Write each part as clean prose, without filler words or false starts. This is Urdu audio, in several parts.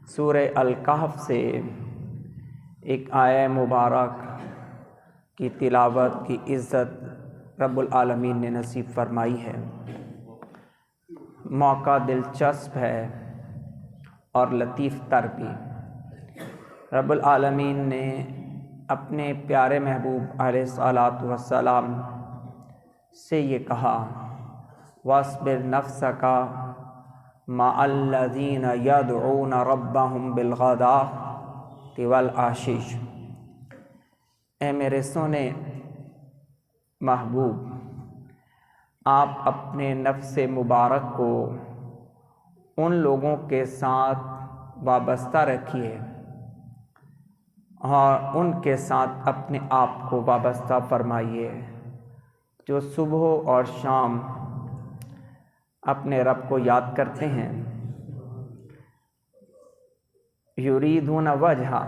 سورہ الکہف سے ایک آیہ مبارک کی تلاوت کی عزت رب العالمین نے نصیب فرمائی ہے۔ موقع دلچسپ ہے اور لطیف تر بھی۔ رب العالمین نے اپنے پیارے محبوب علیہ الصلاۃ والسلام سے یہ کہا، وَاصْبِرْ نَفْسَكَ مَعَ الَّذِينَ يَدْعُونَ رَبَّهُمْ بِالْغَدَاةِ وَالْعَشِيِّ۔ اے میرے سونے محبوب، آپ اپنے نفس مبارک کو ان لوگوں کے ساتھ وابستہ رکھیے اور ان کے ساتھ اپنے آپ کو وابستہ فرمائیے جو صبح اور شام اپنے رب کو یاد کرتے ہیں۔ یریدون وجہہ،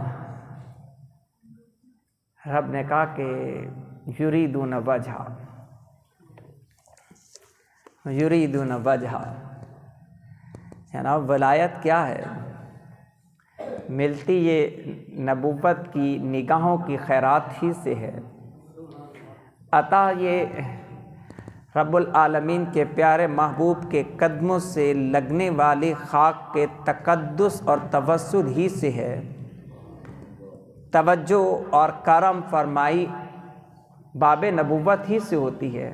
رب نے کہا کہ یریدون وجہہ، یریدون وجہہ، جناب ولایت کیا ہے؟ ملتی یہ نبوت کی نگاہوں کی خیرات ہی سے ہے، عطا یہ رب العالمین کے پیارے محبوب کے قدموں سے لگنے والی خاک کے تقدس اور توسل ہی سے ہے۔ توجہ اور کرم فرمائی باب نبوت ہی سے ہوتی ہے،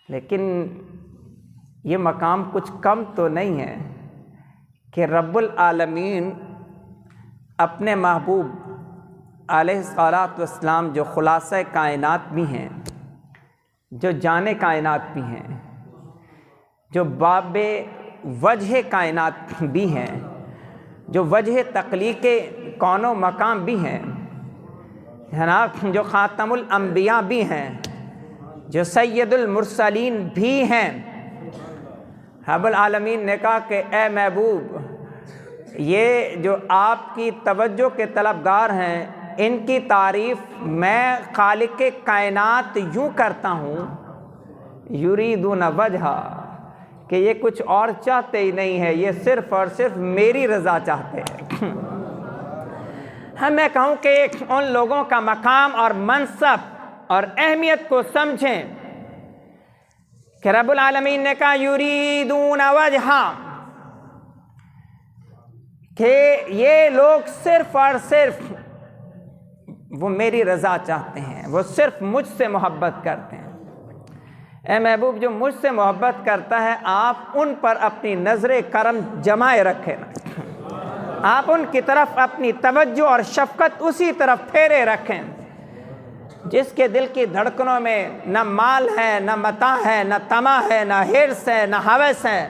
لیکن یہ مقام کچھ کم تو نہیں ہے کہ رب العالمین اپنے محبوب علیہ الصلاۃ والسلام جو خلاصہ کائنات بھی ہیں، جو جان کائنات بھی ہیں، جو باب وجہ کائنات بھی ہیں، جو وجہ تخلیق کون و مقام بھی ہیں، جناب جو خاتم الانبیاء بھی ہیں، جو سید المرسلین بھی ہیں، رب العالمین نے کہا کہ اے محبوب، یہ جو آپ کی توجہ کے طلبگار ہیں، ان کی تعریف میں خالق کائنات یوں کرتا ہوں، یریدون وجہہ، کہ یہ کچھ اور چاہتے ہی نہیں ہے، یہ صرف اور صرف میری رضا چاہتے ہیں۔ میں کہوں کہ ان لوگوں کا مقام اور منصب اور اہمیت کو سمجھیں کہ رب العالمین نے کہا یریدون وجہہ، کہ یہ لوگ صرف اور صرف وہ میری رضا چاہتے ہیں، وہ صرف مجھ سے محبت کرتے ہیں۔ اے محبوب، جو مجھ سے محبت کرتا ہے آپ ان پر اپنی نظر کرم جمائے رکھیں، آپ ان کی طرف اپنی توجہ اور شفقت اسی طرف پھیرے رکھیں جس کے دل کی دھڑکنوں میں نہ مال ہے، نہ متاع ہے، نہ طمع ہے، نہ حرص ہے، نہ ہوس ہے،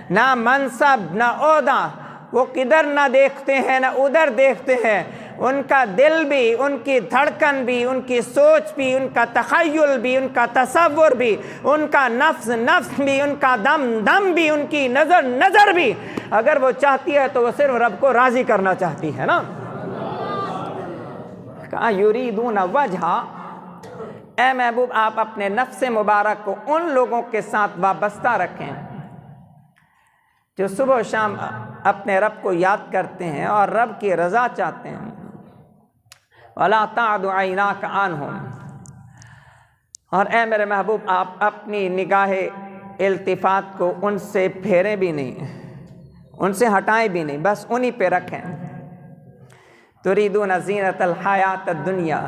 نہ منصب، نہ عہدہ۔ وہ کدھر نہ دیکھتے ہیں نہ ادھر دیکھتے ہیں، ان کا دل بھی، ان کی دھڑکن بھی، ان کی سوچ بھی، ان کا تخیل بھی، ان کا تصور بھی، ان کا نفس بھی، ان کا دم بھی، ان کی نظر بھی، اگر وہ چاہتی ہے تو وہ صرف رب کو راضی کرنا چاہتی ہے نا۔ کہا یریدون وجہہ، اے محبوب آپ اپنے نفس مبارک کو ان لوگوں کے ساتھ وابستہ رکھیں جو صبح و شام اپنے رب کو یاد کرتے ہیں اور رب کی رضا چاہتے ہیں۔ وَلَا تَعْدُ عَيْنَاكَ عَنْهُمْ، اور اے میرے محبوب آپ اپنی نگاہ التفات کو ان سے پھیریں بھی نہیں، ان سے ہٹائیں بھی نہیں، بس انہی پہ رکھیں۔ تُرِيدُونَ زِينَةَ الْحَيَاةِ الدُّنْيَا،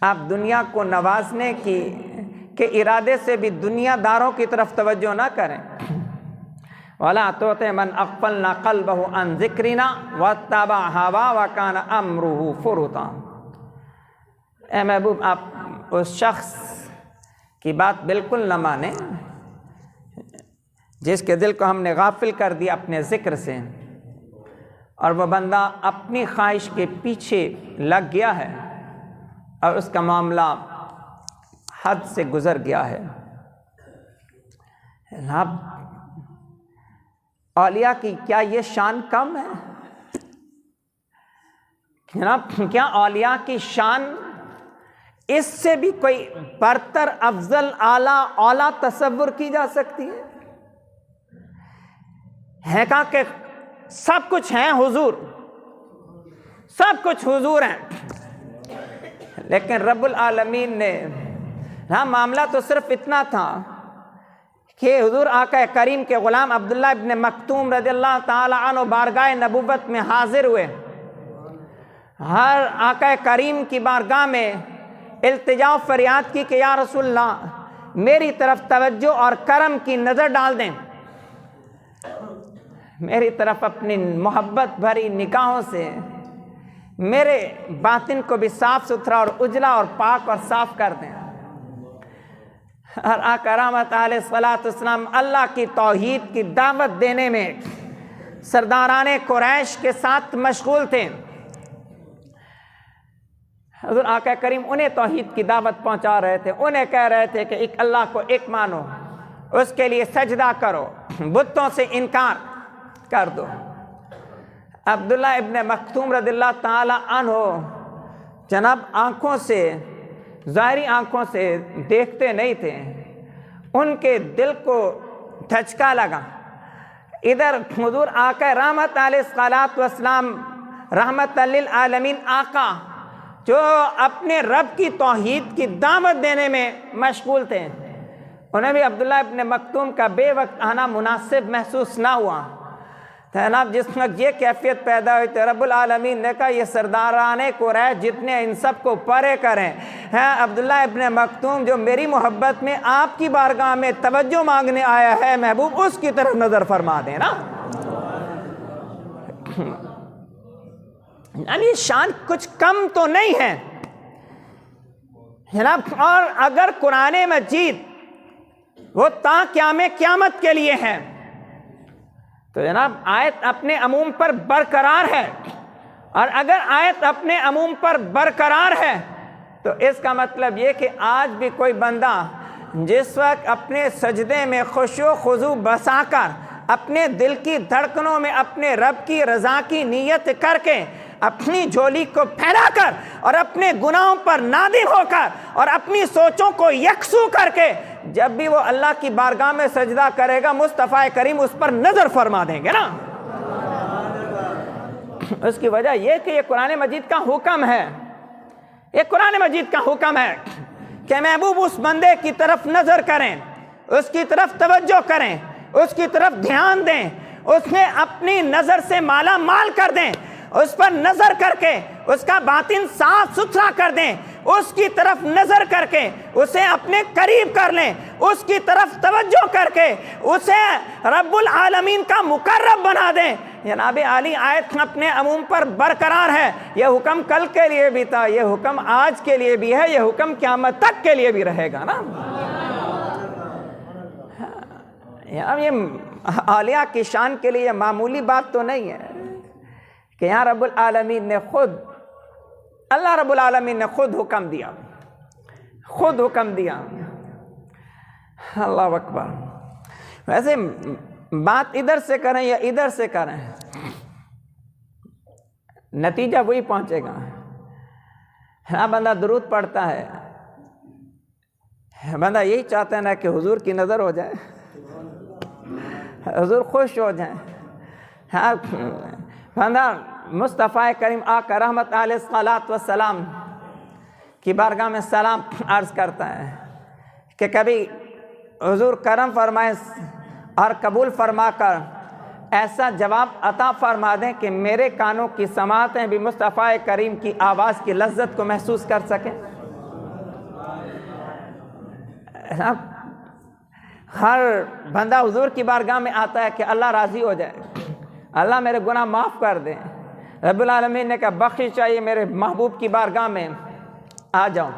آپ دنیا کو نوازنے کے ارادے سے بھی دنیا داروں کی طرف توجہ نہ کریں۔ وَلَا تُطِعْ مَنْ أَغْفَلْنَا قَلْبَهُ عَنْ ذِكْرِنَا وَاتَّبَعَ هَوَاهُ وَكَانَ أَمْرُهُ فُرُطًا۔ اے محبوب آپ اس شخص کی بات بالکل نہ مانیں جس کے دل کو ہم نے غافل کر دیا اپنے ذکر سے، اور وہ بندہ اپنی خواہش کے پیچھے لگ گیا ہے اور اس کا معاملہ حد سے گزر گیا ہے۔ جناب اولیاء کی کیا یہ شان کم ہے؟ جناب کیا اولیاء کی شان اس سے بھی کوئی برتر، افضل، اعلیٰ تصور کی جا سکتی ہے؟ کہا کہ سب کچھ ہیں حضور، سب کچھ حضور ہیں، لیکن رب العالمین نے معاملہ تو صرف اتنا تھا کہ حضور آقا کریم کے غلام عبداللہ ابن مکتوم رضی اللہ تعالی عنہ بارگاہ نبوت میں حاضر ہوئے، ہر آقا کریم کی بارگاہ میں التجا و فریاد کی کہ یا رسول اللہ میری طرف توجہ اور کرم کی نظر ڈال دیں، میری طرف اپنی محبت بھری نگاہوں سے میرے باطن کو بھی صاف ستھرا اور اجلا اور پاک اور صاف کر دیں۔ اور آقا رحمت علیہ الصلوۃ والسلام اللہ کی توحید کی دعوت دینے میں سرداران قریش کے ساتھ مشغول تھے۔ حضور آقا کریم انہیں توحید کی دعوت پہنچا رہے تھے، انہیں کہہ رہے تھے کہ ایک اللہ کو ایک مانو، اس کے لیے سجدہ کرو، بتوں سے انکار کر دو۔ عبداللہ ابن مکتوم رضی اللہ تعالی عنہ جناب آنکھوں سے، ظاہری آنکھوں سے دیکھتے نہیں تھے، ان کے دل کو دھچکا لگا۔ ادھر حضور آقا رحمت علیہ الصلوۃ والسلام رحمت للعالمین آقا جو اپنے رب کی توحید کی دعوت دینے میں مشغول تھے، انہیں بھی عبداللہ ابن مکتوم کا بے وقت آنا مناسب محسوس نہ ہوا۔ جناب جس وقت یہ کیفیت پیدا ہوئی تو رب العالمین نے کہا یہ سرداران قریش جتنے ان سب کو پرے کریں، عبداللہ ابن مکتوم جو میری محبت میں آپ کی بارگاہ میں توجہ مانگنے آیا ہے محبوب، اس کی طرف نظر فرما دیں نا۔ یعنی شان کچھ کم تو نہیں ہے جناب، اور اگر قرآن مجید وہ تا قیام قیامت کے لیے ہے تو جناب آیت اپنے عموم پر برقرار ہے، اور اگر آیت اپنے عموم پر برقرار ہے تو اس کا مطلب یہ کہ آج بھی کوئی بندہ جس وقت اپنے سجدے میں خشوع و خضوع بسا کر اپنے دل کی دھڑکنوں میں اپنے رب کی رضا کی نیت کر کے اپنی جھولی کو پھیلا کر اور اپنے گناہوں پر نادم ہو کر اور اپنی سوچوں کو یکسو کر کے جب بھی وہ اللہ کی بارگاہ میں سجدہ کرے گا مصطفیٰ کریم اس پر نظر فرما دیں گے نا۔ اس کی وجہ یہ کہ یہ قرآن مجید کا حکم ہے، یہ قرآن مجید کا حکم ہے کہ محبوب اس بندے کی طرف نظر کریں، اس کی طرف توجہ کریں، اس کی طرف دھیان دیں، اس میں اپنی نظر سے مالا مال کر دیں، اس پر نظر کر کے اس کا باطن صاف ستھرا کر دیں، اس کی طرف نظر کر کے اسے اپنے قریب کر لیں، اس کی طرف توجہ کر کے اسے رب العالمین کا مقرب بنا دیں۔ جناب عالی آیت اپنے عموم پر برقرار ہے، یہ حکم کل کے لیے بھی تھا، یہ حکم آج کے لیے بھی ہے، یہ حکم قیامت تک کے لیے بھی رہے گا نا۔ یہ اولیاء کی شان کے لیے معمولی بات تو نہیں ہے کہ یہاں رب العالمین نے خود، اللہ رب العالمین نے خود حکم دیا، خود حکم دیا۔ اللہ اکبر۔ ویسے بات ادھر سے کریں یا ادھر سے کریں نتیجہ وہی پہنچے گا۔ ہاں بندہ درود پڑھتا ہے، بندہ یہی چاہتا ہے نا کہ حضور کی نظر ہو جائے، حضور خوش ہو جائیں۔ ہاں بندہ مصطفیٰ کریم آقا رحمت علیہ الصلوۃ والسلام کی بارگاہ میں سلام عرض کرتا ہے کہ کبھی حضور کرم فرمائیں اور قبول فرما کر ایسا جواب عطا فرما دیں کہ میرے کانوں کی سماعتیں بھی مصطفیٰ کریم کی آواز کی لذت کو محسوس کر سکیں۔ ہر بندہ حضور کی بارگاہ میں آتا ہے کہ اللہ راضی ہو جائے، اللہ میرے گناہ معاف کر دیں۔ رب العالمین نے کہا بخشش چاہیے میرے محبوب کی بارگاہ میں آ جاؤ۔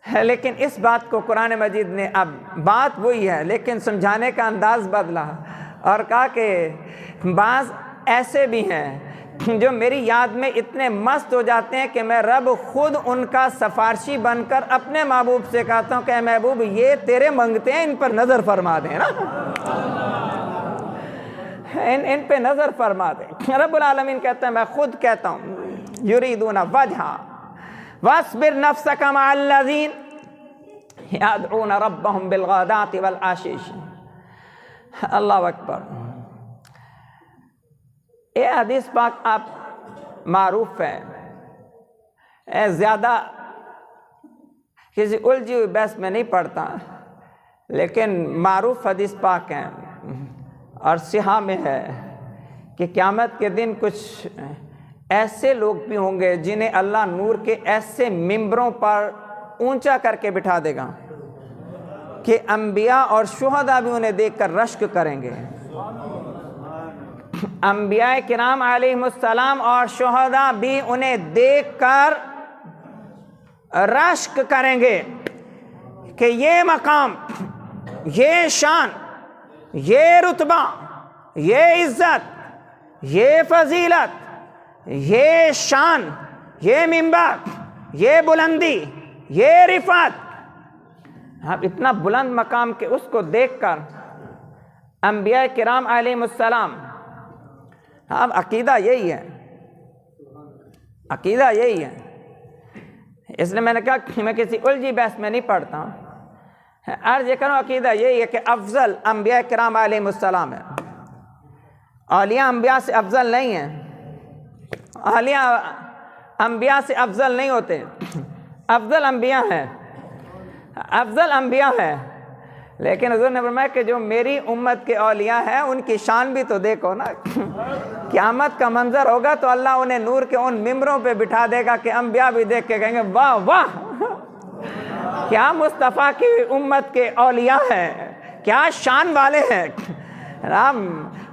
لیکن اس بات کو قرآن مجید نے، اب بات وہی ہے لیکن سمجھانے کا انداز بدلا اور کہا کہ بعض ایسے بھی ہیں جو میری یاد میں اتنے مست ہو جاتے ہیں کہ میں رب خود ان کا سفارشی بن کر اپنے محبوب سے کہتا ہوں کہ اے محبوب یہ تیرے منگتے ہیں، ان پر نظر فرما دیں نا، ان پہ نظر فرما دیں۔ رب العالمین کہتا ہے میں خود کہتا ہوں یریدون وجہا واصبر نفسک مع الذین یدعون ربهم بالغداۃ والعشی۔ اللہ اکبر۔ یہ حدیث پاک آپ معروف ہے، زیادہ کسی الجھی ہوئی بحث میں نہیں پڑھتا، لیکن معروف حدیث پاک ہیں اور صحیح میں ہے کہ قیامت کے دن کچھ ایسے لوگ بھی ہوں گے جنہیں اللہ نور کے ایسے ممبروں پر اونچا کر کے بٹھا دے گا کہ انبیاء اور شہداء بھی انہیں دیکھ کر رشک کریں گے۔ انبیاء کرام علیہ السلام اور شہداء بھی انہیں دیکھ کر رشک کریں گے کہ یہ مقام، یہ شان، یہ رتبہ، یہ عزت، یہ فضیلت، یہ شان، یہ منبر، یہ بلندی، یہ رفعت، اب اتنا بلند مقام کہ اس کو دیکھ کر انبیاء کرام علیہ السلام، اب عقیدہ یہی ہے، عقیدہ یہی ہے، اس لیے میں نے کہا کہ میں کسی الجھی بحث میں نہیں پڑھتا ہوں، عرض یہ کروں عقیدہ یہی ہے کہ افضل انبیاء کرام علیہ السلام ہے، اولیاء انبیاء سے افضل نہیں ہیں، اولیاء انبیاء سے افضل نہیں ہوتے، افضل انبیاء ہیں، افضل انبیاء ہیں، لیکن حضور نے فرمایا کہ جو میری امت کے اولیاء ہیں ان کی شان بھی تو دیکھو نا، قیامت کا منظر ہوگا تو اللہ انہیں نور کے ان ممبروں پہ بٹھا دے گا کہ انبیاء بھی دیکھ کے کہیں گے واہ واہ، کیا مصطفیٰ کی امت کے اولیاء ہیں، کیا شان والے ہیں۔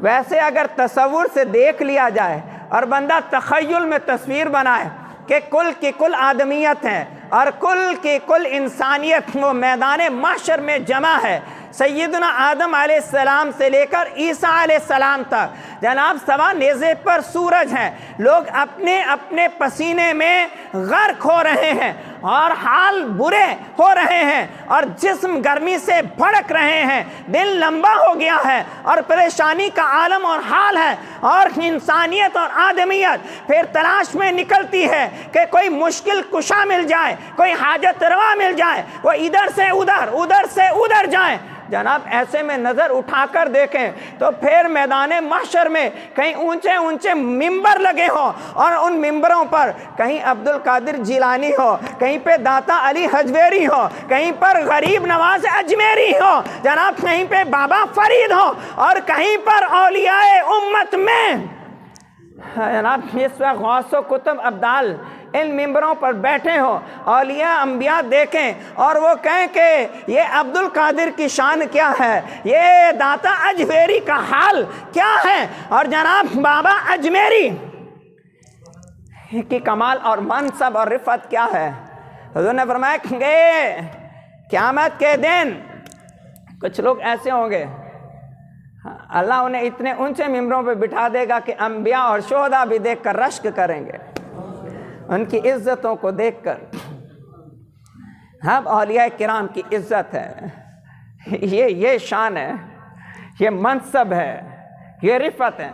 ویسے اگر تصور سے دیکھ لیا جائے اور بندہ تخیل میں تصویر بنائے کہ کل کی کل آدمیت ہے اور کل کی کل انسانیت وہ میدان محشر میں جمع ہے، سیدنا آدم علیہ السلام سے لے کر عیسیٰ علیہ السلام تک جناب سوا نیزے پر سورج ہیں، لوگ اپنے اپنے پسینے میں غرق ہو رہے ہیں اور حال برے ہو رہے ہیں اور جسم گرمی سے بھڑک رہے ہیں، دل لمبا ہو گیا ہے اور پریشانی کا عالم اور حال ہے، اور انسانیت اور آدمیت پھر تلاش میں نکلتی ہے کہ کوئی مشکل کشا مل جائے، کوئی حاجت روا مل جائے، وہ ادھر سے ادھر ادھر سے ادھر جائیں۔ جناب ایسے میں نظر اٹھا کر دیکھیں تو پھر میدان محشر میں کہیں اونچے اونچے ممبر لگے ہوں اور ان ممبروں پر کہیں عبد القادر جیلانی ہو، کہیں پہ داتا علی حجویری ہو، کہیں پر غریب نواز اجمیری ہو، جناب کہیں پہ بابا فرید ہو، اور کہیں پر اولیاء امت میں جناب اس وقت غوث و کتب ابدال ان ممبروں پر بیٹھے ہو، اولیاء انبیاء دیکھیں اور وہ کہیں کہ یہ عبد القادر کی شان کیا ہے، یہ داتا اجمیری کا حال کیا ہے، اور جناب بابا اجمیری کی کمال اور منصب اور رفعت کیا ہے۔ حضور نے فرمایا کہ قیامت کے دن کچھ لوگ ایسے ہوں گے اللہ انہیں اتنے اونچے ممبروں پہ بٹھا دے گا کہ انبیاء اور شہداء بھی دیکھ کر رشک کریں گے ان کی عزتوں کو دیکھ کر۔ اب اولیاء کرام کی عزت ہے، یہ شان ہے، یہ منصب ہے، یہ رفعت ہے۔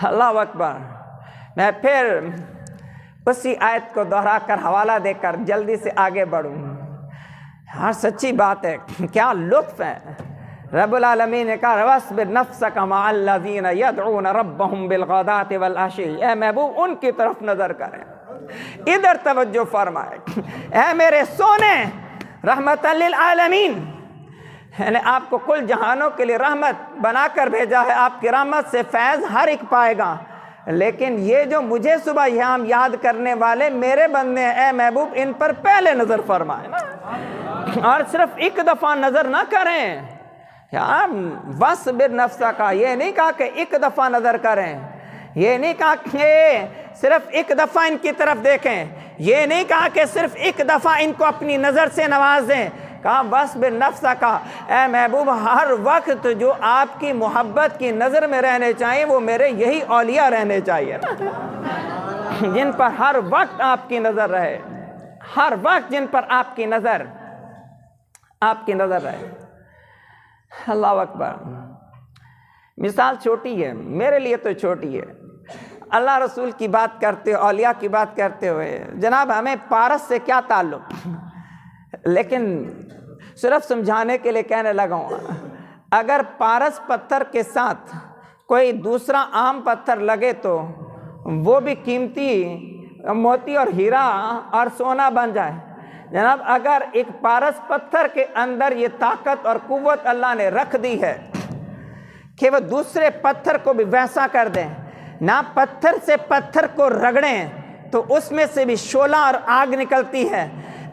اللہ اکبر۔ میں پھر اسی آیت کو دہرا کر حوالہ دے کر جلدی سے آگے بڑھوں۔ ہاں سچی بات ہے، کیا لطف ہے۔ رب العالمین نے کہا وَاصْبِرْ نَفْسَكَ مَعَ الَّذِينَ يَدْعُونَ رَبَّهُمْ بِالْغَدَاةِ وَالْعَشِيِّ، اے محبوب ان کی طرف نظر کریں، ادھر توجہ فرمائے۔ اے میرے سونے، رحمت للعالمین، میں نے آپ کو کل جہانوں کے لیے رحمت بنا کر بھیجا ہے، آپ کی رحمت سے فیض ہر ایک پائے گا، لیکن یہ جو مجھے صبح یہاں یاد کرنے والے میرے بندے ہیں، اے محبوب ان پر پہلے نظر فرمائے نا، اور صرف ایک دفعہ نظر نہ کریں۔ وَاصْبِرْ نَفْسَكَ، یہ نہیں کہا کہ ایک دفعہ نظر کریں، یہ نہیں کہا کہ صرف ایک دفعہ ان کی طرف دیکھیں، یہ نہیں کہا کہ صرف ایک دفعہ ان کو اپنی نظر سے نوازیں، کہا وَاصْبِرْ نَفْسَكَ، اے محبوب ہر وقت جو آپ کی محبت کی نظر میں رہنے چاہیے وہ میرے یہی اولیاء رہنے چاہیے نا، جن پر ہر وقت آپ کی نظر رہے، ہر وقت جن پر آپ کی نظر رہے۔ اللہ اکبر۔ مثال چھوٹی ہے، میرے لیے تو چھوٹی ہے، اللہ رسول کی بات کرتے ہوئے، اولیاء کی بات کرتے ہوئے جناب ہمیں پارس سے کیا تعلق، لیکن صرف سمجھانے کے لیے کہنے لگا ہوں، اگر پارس پتھر کے ساتھ کوئی دوسرا عام پتھر لگے تو وہ بھی قیمتی موتی اور ہیرا اور سونا بن جائے۔ جناب اگر ایک پارس پتھر کے اندر یہ طاقت اور قوت اللہ نے رکھ دی ہے کہ وہ دوسرے پتھر کو بھی ویسا کر دیں، نہ پتھر سے پتھر کو رگڑیں تو اس میں سے بھی شعلہ اور آگ نکلتی ہے،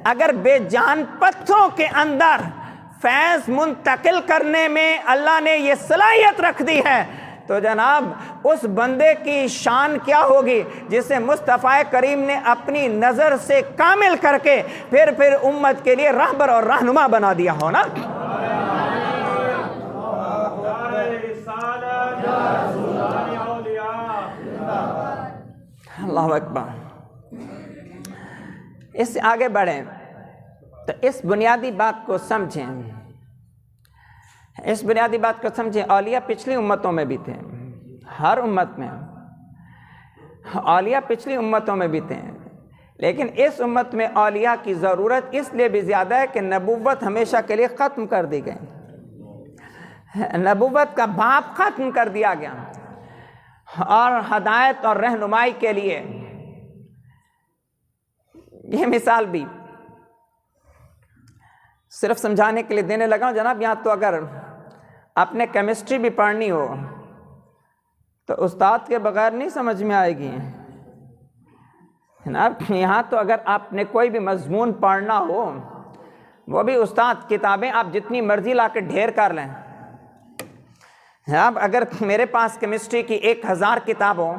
اگر بے جان پتھروں کے اندر فیض منتقل کرنے میں اللہ نے یہ صلاحیت رکھ دی ہے تو جناب اس بندے کی شان کیا ہوگی جسے مصطفیٰ کریم نے اپنی نظر سے کامل کر کے پھر امت کے لیے راہبر اور رہنما بنا دیا ہو نا۔ اللہ اکبر۔ اس سے آگے بڑھیں تو اس بنیادی بات کو سمجھیں، اس بنیادی بات کو سمجھیں۔ اولیاء پچھلی امتوں میں بھی تھے، ہر امت میں اولیاء پچھلی امتوں میں بھی تھے، لیکن اس امت میں اولیاء کی ضرورت اس لیے بھی زیادہ ہے کہ نبوت ہمیشہ کے لیے ختم کر دی گئی، نبوت کا باب ختم کر دیا گیا، اور ہدایت اور رہنمائی کے لیے یہ مثال بھی صرف سمجھانے کے لیے دینے لگا ہوں جناب۔ یہاں تو اگر اپنے کیمسٹری بھی پڑھنی ہو تو استاد کے بغیر نہیں سمجھ میں آئے گی جناب۔ یہاں تو اگر آپ نے کوئی بھی مضمون پڑھنا ہو وہ بھی استاد، کتابیں آپ جتنی مرضی لا کے ڈھیر کر لیں جناب۔ اگر میرے پاس کیمسٹری کی 1000 کتاب ہو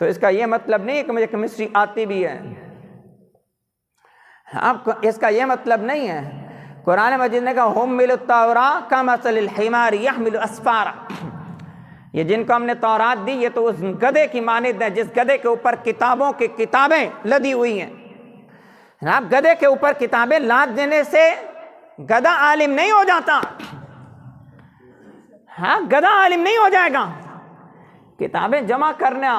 تو اس کا یہ مطلب نہیں ہے کہ مجھے کیمسٹری آتی بھی ہے، اس کا یہ مطلب نہیں ہے۔ قرآن مجید نے کہا حملوا التوراۃ کمثل الحمار یحمل اسفارا، یہ جن کو ہم نے تورات دی یہ تو اس گدھے کی مانند ہے جس گدھے کے اوپر کتابوں کی کتابیں لدی ہوئی ہیں جناب۔ گدھے کے اوپر کتابیں لاد دینے سے گدھا عالم نہیں ہو جاتا، ہاں گدھا عالم نہیں ہو جائے گا۔ کتابیں جمع کرنا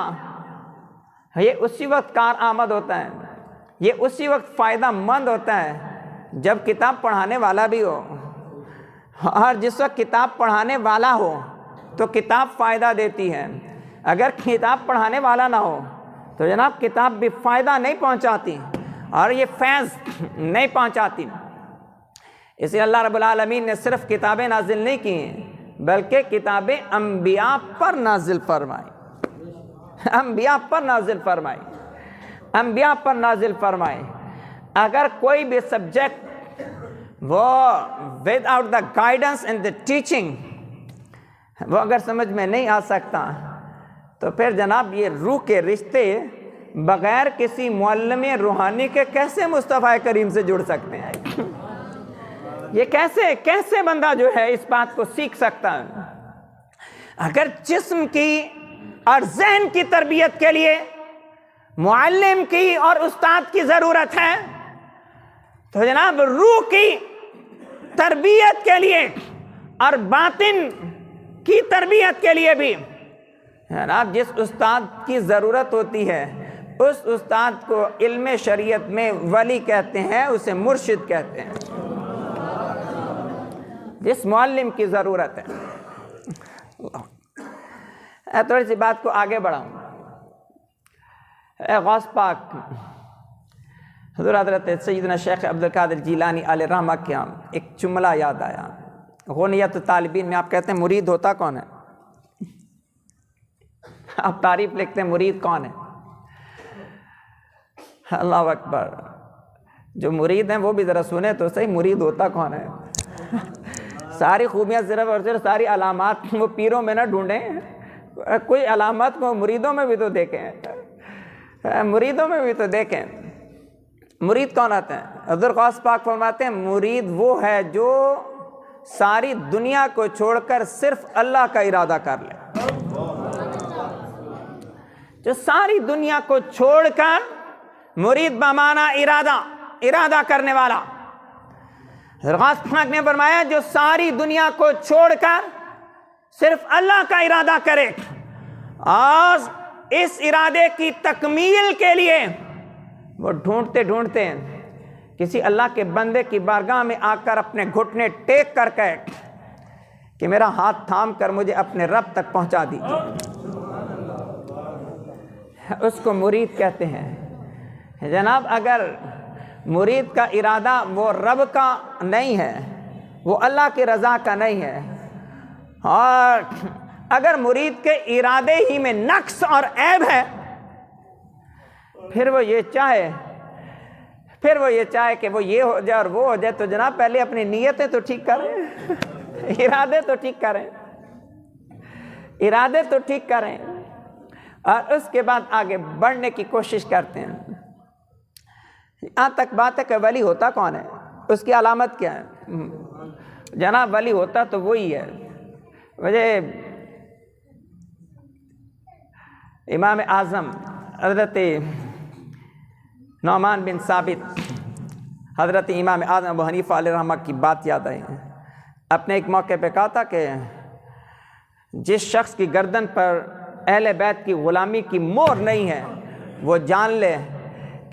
یہ اسی وقت کارآمد ہوتا ہے، یہ اسی وقت فائدہ مند ہوتا ہے جب کتاب پڑھانے والا بھی ہو، اور جس وقت کتاب پڑھانے والا ہو تو کتاب فائدہ دیتی ہے، اگر کتاب پڑھانے والا نہ ہو تو جناب کتاب بھی فائدہ نہیں پہنچاتی اور یہ فیض نہیں پہنچاتی۔ اس لیے اللہ رب العالمین نے صرف کتابیں نازل نہیں کی بلکہ کتابیں انبیاء پر نازل فرمائی، انبیاء پر نازل فرمائی، انبیاء پر نازل فرمائے۔ اگر کوئی بھی سبجیکٹ وہ without the guidance and the teaching وہ اگر سمجھ میں نہیں آ سکتا تو پھر جناب یہ روح کے رشتے بغیر کسی معلم روحانی کے کیسے مصطفیٰ کریم سے جڑ سکتے ہیں؟ یہ کیسے بندہ جو ہے اس بات کو سیکھ سکتا ہے؟ اگر جسم کی اور ذہن کی تربیت کے لیے معلم کی اور استاد کی ضرورت ہے تو جناب روح کی تربیت کے لیے اور باطن کی تربیت کے لیے بھی جناب جس استاد کی ضرورت ہوتی ہے اس استاد کو علم شریعت میں ولی کہتے ہیں، اسے مرشد کہتے ہیں، جس معلم کی ضرورت ہے۔ تھوڑی سی بات کو آگے بڑھاؤں۔ غوث پاک حضور حضرت سیدنا شیخ عبدالقادر جیلانی علیہ رحمہ کے ایک جملہ یاد آیا۔ غنیت طالبین میں آپ کہتے ہیں مرید ہوتا کون ہے؟ آپ تعریف لکھتے ہیں مرید کون ہے؟ اللہ اکبر، جو مرید ہیں وہ بھی ذرا سنیں تو صحیح، مرید ہوتا کون ہے؟ ساری خوبیاں صرف اور صرف ساری علامات وہ پیروں میں نہ ڈھونڈیں، کوئی علامات کو مریدوں میں بھی تو دیکھیں، مریدوں میں بھی تو دیکھیں۔ مرید کون آتے ہیں؟ حضور غوث پاک فرماتے ہیں مرید وہ ہے جو ساری دنیا کو چھوڑ کر صرف اللہ کا ارادہ کر لے، جو ساری دنیا کو چھوڑ کر مرید بمعنی ارادہ کرنے والا۔ غوث پاک نے فرمایا جو ساری دنیا کو چھوڑ کر صرف اللہ کا ارادہ کرے اور اس ارادے کی تکمیل کے لیے وہ ڈھونڈتے ڈھونڈتے کسی اللہ کے بندے کی بارگاہ میں آ کر اپنے گھٹنے ٹیک کر کے کہ میرا ہاتھ تھام کر مجھے اپنے رب تک پہنچا دیجیے۔ اس کو مرید کہتے ہیں۔ جناب اگر مرید کا ارادہ وہ رب کا نہیں ہے، وہ اللہ کی رضا کا نہیں ہے، اور اگر مرید کے ارادے ہی میں نقص اور عیب ہے، پھر وہ یہ چاہے کہ وہ یہ ہو جائے اور وہ ہو جائے، تو جناب پہلے اپنی نیتیں تو ٹھیک کریں، ارادے تو ٹھیک کریں، اور اس کے بعد آگے بڑھنے کی کوشش کرتے ہیں۔ یہاں تک بات ہے کہ ولی ہوتا کون ہے، اس کی علامت کیا ہے؟ جناب ولی ہوتا تو وہی ہے، مجھے امام اعظم حضرت نعمان بن ثابت، حضرت امام اعظم ابو حنیفہ علیہ رحمہ کی بات یاد آئی۔ اپنے ایک موقع پہ کہا تھا کہ جس شخص کی گردن پر اہل بیت کی غلامی کی مہر نہیں ہے، وہ جان لے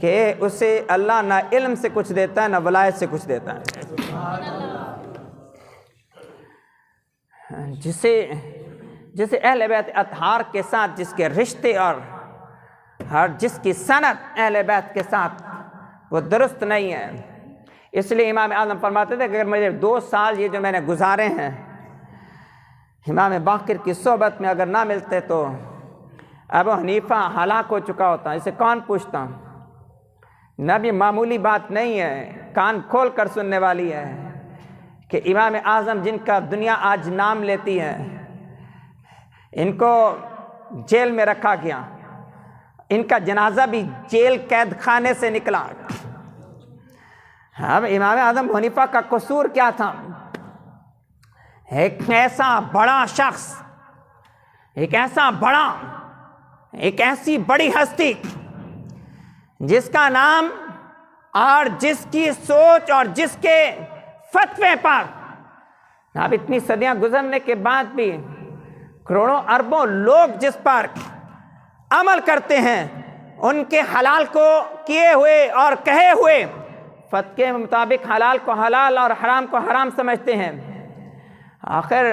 کہ اسے اللہ نہ علم سے کچھ دیتا ہے نہ ولایت سے کچھ دیتا ہے۔ جسے اہل بیت اطہار کے ساتھ جس کے رشتے اور جس کی سند اہل بیت کے ساتھ وہ درست نہیں ہے، اس لیے امام اعظم فرماتے تھے کہ اگر مجھے 2 سال یہ جو میں نے گزارے ہیں امام باقر کی صحبت میں اگر نہ ملتے تو ابو حنیفہ ہلاک ہو چکا ہوتا۔ اسے کون پوچھتا؟ نبی معمولی بات نہیں ہے، کان کھول کر سننے والی ہے کہ امام اعظم جن کا دنیا آج نام لیتی ہے، ان کو جیل میں رکھا گیا، ان کا جنازہ بھی جیل قید خانے سے نکلا۔ اب امام اعظم حنیفہ کا قصور کیا تھا؟ ایک ایسا بڑا شخص، ایک ایسی بڑی ہستی جس کا نام اور جس کی سوچ اور جس کے فتوے پر اب اتنی صدیاں گزرنے کے بعد بھی کروڑوں اربوں لوگ جس پر عمل کرتے ہیں، ان کے حلال کو کیے ہوئے اور کہے ہوئے فتوے کے مطابق حلال کو حلال اور حرام کو حرام سمجھتے ہیں۔ آخر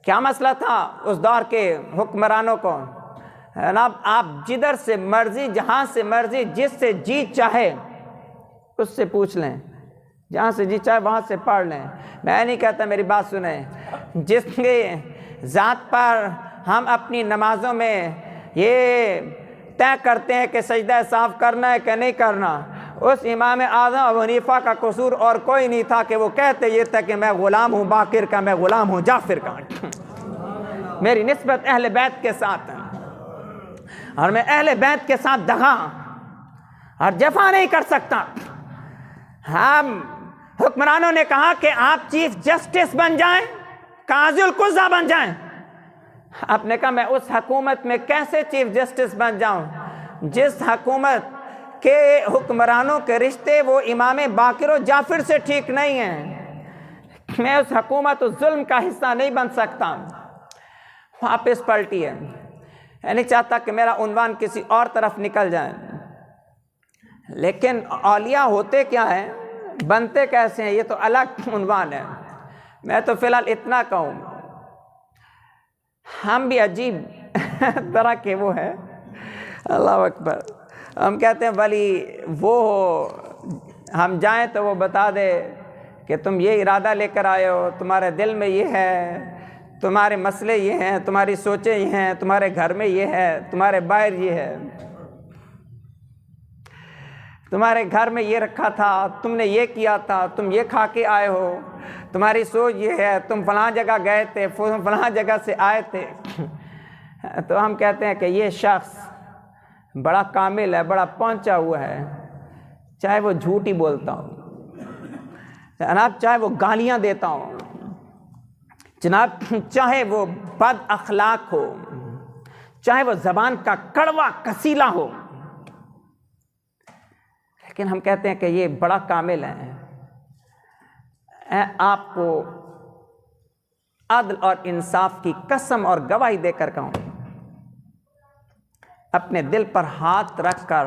کیا مسئلہ تھا اس دور کے حکمرانوں کو؟ جناب آپ جدھر سے مرضی، جہاں سے مرضی، جس سے جی چاہے اس سے پوچھ لیں، جہاں سے جی چاہے وہاں سے پڑھ لیں۔ میں نہیں کہتا، میری بات سنیں، جس کے ذات پر ہم اپنی نمازوں میں یہ طے کرتے ہیں کہ سجدہ صاف کرنا ہے کہ نہیں کرنا، اس امام اعظم ابو حنیفہ کا قصور اور کوئی نہیں تھا کہ وہ کہتے یہ تھا کہ میں غلام ہوں باقر کا، میں غلام ہوں جعفر کا، میری نسبت اہل بیت کے ساتھ ہے اور میں اہل بیت کے ساتھ دغا اور جفا نہیں کر سکتا۔ ہم حکمرانوں نے کہا کہ آپ چیف جسٹس بن جائیں، قاضی القضا بن جائیں۔ آپ نے کہا میں اس حکومت میں کیسے چیف جسٹس بن جاؤں جس حکومت کے حکمرانوں کے رشتے وہ امام باقر و جعفر سے ٹھیک نہیں ہیں، میں اس حکومت و ظلم کا حصہ نہیں بن سکتا۔ واپس پلٹی ہے، میں نہیں چاہتا کہ میرا عنوان کسی اور طرف نکل جائے، لیکن اولیاء ہوتے کیا ہیں، بنتے کیسے ہیں، یہ تو الگ عنوان ہے۔ میں تو فی الحال اتنا کہوں، ہم بھی عجیب طرح کے وہ ہیں، اللہ اکبر، ہم کہتے ہیں ولی وہ ہو، ہم جائیں تو وہ بتا دے کہ تم یہ ارادہ لے کر آئے ہو، تمہارے دل میں یہ ہے، تمہارے مسئلے یہ ہیں، تمہاری سوچیں یہ ہیں، تمہارے گھر میں یہ ہے، تمہارے باہر یہ ہے، تمہارے گھر میں یہ رکھا تھا، تم نے یہ کیا تھا، تم یہ کھا کے آئے ہو، تمہاری سوچ یہ ہے، تم فلاں جگہ گئے تھے، فلاں جگہ سے آئے تھے۔ تو ہم کہتے ہیں کہ یہ شخص بڑا کامل ہے، بڑا پہنچا ہوا ہے، چاہے وہ جھوٹ ہی بولتا ہو جناب، چاہے وہ گالیاں دیتا ہو جناب، چاہے وہ بد اخلاق ہو، چاہے وہ زبان کا کڑوا کسیلا ہو، لیکن ہم کہتے ہیں کہ یہ بڑا کامل ہے۔ آپ کو عدل اور انصاف کی قسم اور گواہی دے کر کہوں، اپنے دل پر ہاتھ رکھ کر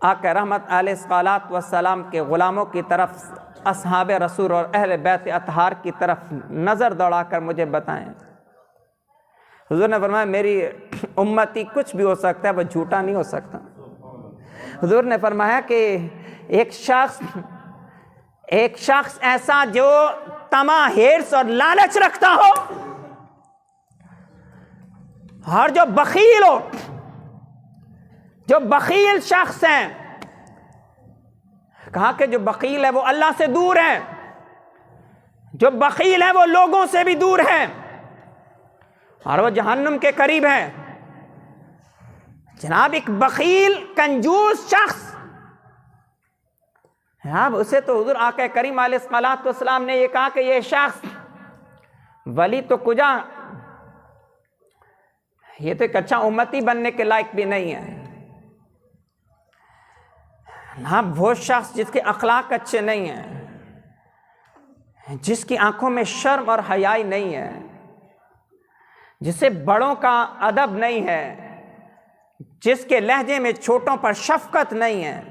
آقا رحمت علیہ الصلوۃ والسلام کے غلاموں کی طرف اصحاب رسول اور اہل بیت اطہار کی طرف نظر دوڑا کر مجھے بتائیں۔ حضور نے فرمایا میری امتی کچھ بھی ہو سکتا ہے، وہ جھوٹا نہیں ہو سکتا۔ حضور نے فرمایا کہ ایک شخص ایسا جو طمع، ہرس اور لالچ رکھتا ہو، اور جو بخیل ہو، جو بخیل شخص ہے، کہا کہ جو بخیل ہے وہ اللہ سے دور ہے، جو بخیل ہے وہ لوگوں سے بھی دور ہے، اور وہ جہنم کے قریب ہے۔ جناب ایک بخیل کنجوس شخص، جناب اسے تو حضور آقا کریم علیہ الصلوۃ والسلام نے یہ کہا کہ یہ شخص ولی تو کجا، یہ تو ایک اچھا امتی بننے کے لائق بھی نہیں ہے۔ ہاں وہ شخص جس کے اخلاق اچھے نہیں ہیں، جس کی آنکھوں میں شرم اور حیائی نہیں ہے، جسے بڑوں کا ادب نہیں ہے، جس کے لہجے میں چھوٹوں پر شفقت نہیں ہے،